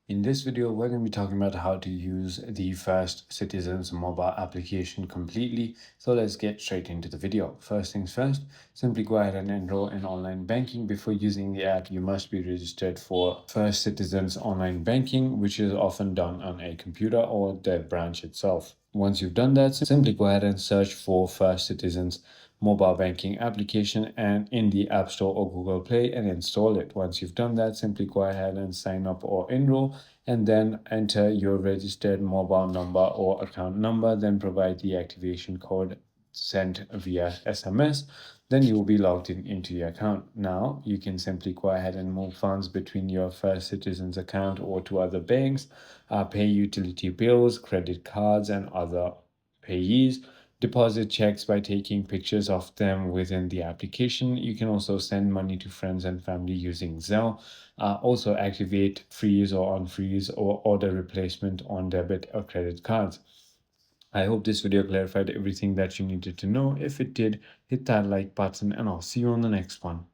In this video, we're going to be talking about how to use the First Citizens mobile application completely. So let's get straight into the video. First things first, simply go ahead and enroll in online banking. Before using the app, you must be registered for First Citizens online banking, which is often done on a computer or the branch itself. Once you've done that, simply go ahead and search for First Citizens mobile banking application and in the App Store or Google Play and install it. Once you've done that, simply go ahead and sign up or enroll and then enter your registered mobile number or account number, then provide the activation code sent via SMS. Then you will be logged into your account. Now you can simply go ahead and move funds between your First Citizens account or to other banks, pay utility bills, credit cards, and other payees, deposit checks by taking pictures of them within the application. You can also send money to friends and family using Zelle. Also activate freeze or unfreeze or order replacement on debit or credit cards. I hope this video clarified everything that you needed to know. If it did, hit that like button and I'll see you on the next one.